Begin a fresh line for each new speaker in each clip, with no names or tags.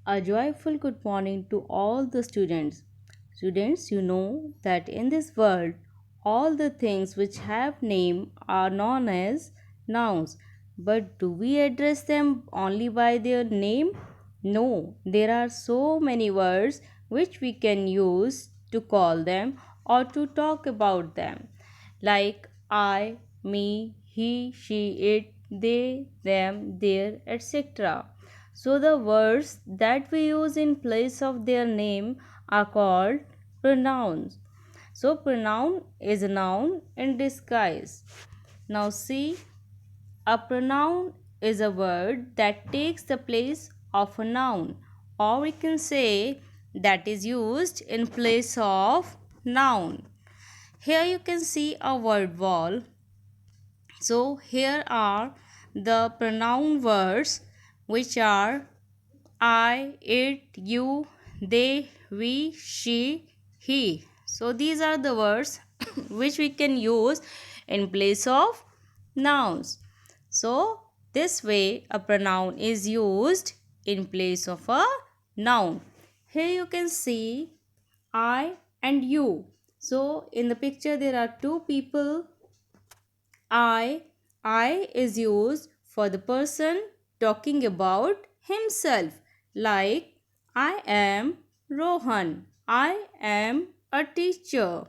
A joyful good morning to all the students. Students, you know that in this world, all the things which have name are known as nouns. But do we address them only by their name? No, there are so many words which we can use to call them or to talk about them, like I, me, he, she, it, they, them, their, etc. So the words that we use in place of their name are called pronouns. So pronoun is a noun in disguise. Now see, a pronoun is a word that takes the place of a noun, or we can say that is used in place of noun. Here you can see a word wall. So here are the pronoun words which are I, it, you, they, we, she, he. So these are the words which we can use in place of nouns. So this way a pronoun is used in place of a noun. Here you can see I and you. So in the picture there are two people. I is used for the person talking about himself, like I am Rohan. I am a teacher.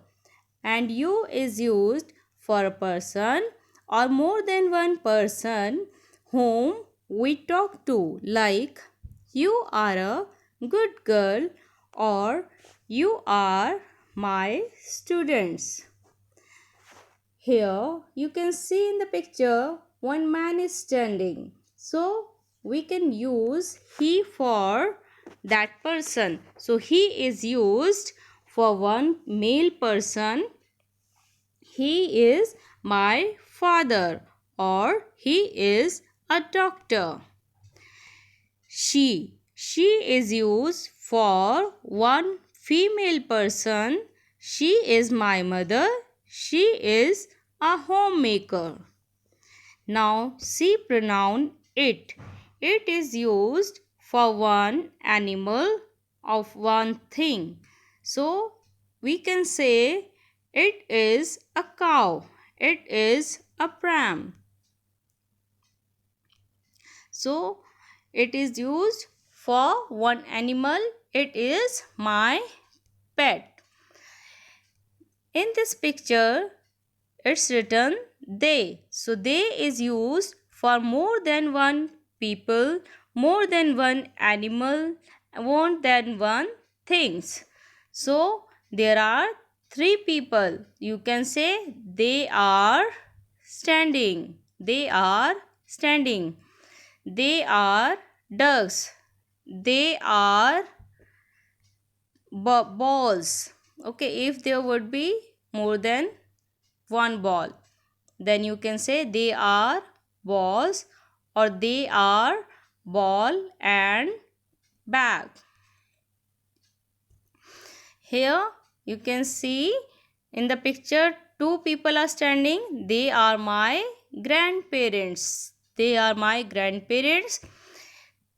And you is used for a person or more than one person whom we talk to, like you are a good girl or you are my students. Here you can see in the picture one man is standing. So we can use he for that person. So he is used for one male person. He is my father or he is a doctor. She is used for one female person. She is my mother. She is a homemaker. Now see pronoun it. It is used for one animal of one thing. So we can say it is a cow. It is a pram. So it is used for one animal. It is my pet. In this picture, it's written they. So they is used for more than one people, more than one animal, more than one things. So there are three people. You can say they are standing. They are standing. They are ducks. They are balls. Okay, if there would be more than one ball, then you can say they are balls or they are ball and bag. Here you can see in the picture two people are standing. They are my grandparents. They are my grandparents.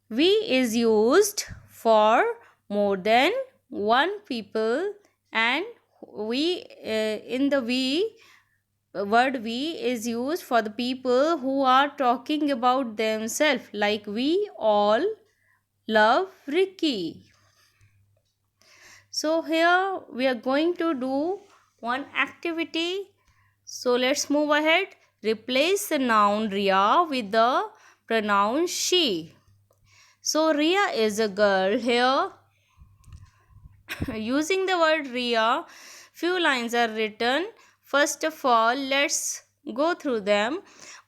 We is used for more than one people, and we in the we word we is used for the people who are talking about themselves, like we all love Ricky. So here we are going to do one activity. So let's move ahead. Replace the noun Ria with the pronoun she. So Ria is a girl. Here using the word Ria, few lines are written. First of all, let's go through them.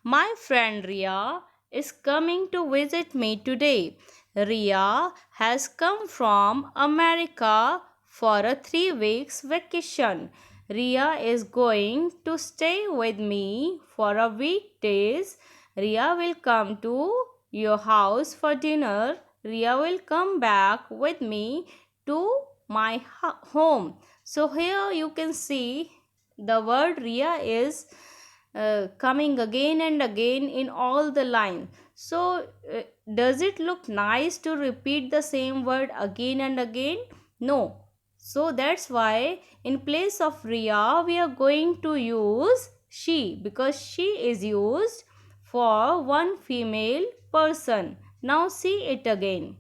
My friend Ria is coming to visit me today. Ria has come from America for a 3 weeks vacation. Ria is going to stay with me for a weekdays. Ria will come to your house for dinner. Ria will come back with me to my home. So here you can see the word Ria is coming again and again in all the lines. So, does it look nice to repeat the same word again and again? No. So, that's why in place of Riya, we are going to use she, because she is used for one female person. Now, see it again.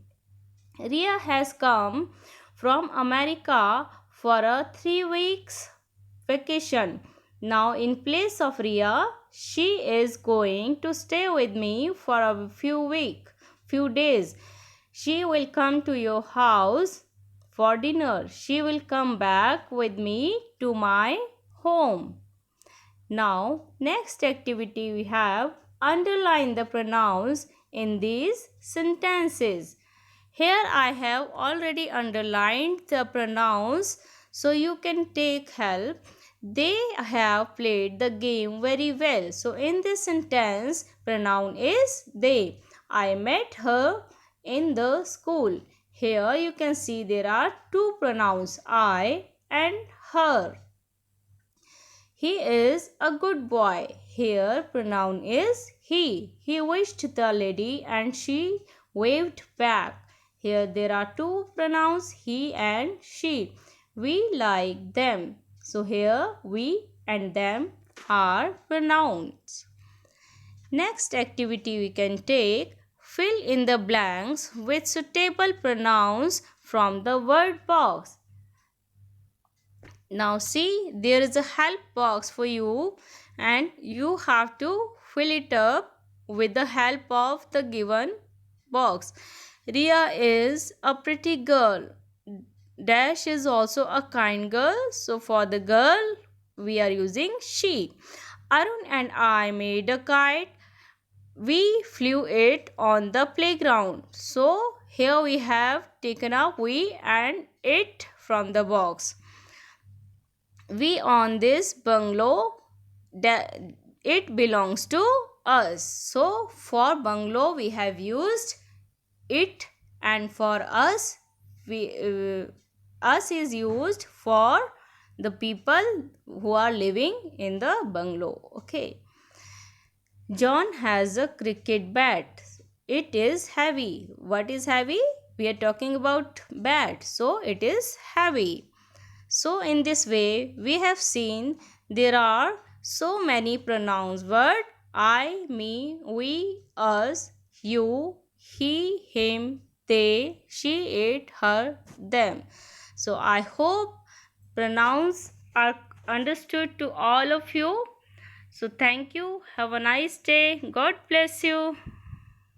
Ria has come from America for a 3 weeks vacation. Now, in place of Ria, she is going to stay with me for a few days. She will come to your house for dinner. She will come back with me to my home. Now, next activity we have underline the pronouns in these sentences. Here I have already underlined the pronouns, so you can take help. They have played the game very well. So in this sentence, pronoun is they. I met her in the school. Here you can see there are two pronouns, I and her. He is a good boy. Here pronoun is he. He wished the lady and she waved back. Here there are two pronouns, he and she. We like them. So here we and them are pronouns. Next activity we can take, fill in the blanks with suitable pronouns from the word box. Now see, there is a help box for you and you have to fill it up with the help of the given box. Ria is a pretty girl. Dash is also a kind girl. So for the girl, we are using she. Arun and I made a kite. We flew it on the playground. So here we have taken up we and it from the box. We own this bungalow, it belongs to us. So for bungalow we have used it, and for us us is used for the people who are living in the bungalow. Okay. John has a cricket bat. It is heavy. What is heavy? We are talking about bat, so it is heavy. So in this way we have seen there are so many pronouns word I, me, we, us, you, he, him, they, she, it, her, them. So I hope pronouns are understood to all of you. So thank you. Have a nice day. God bless you.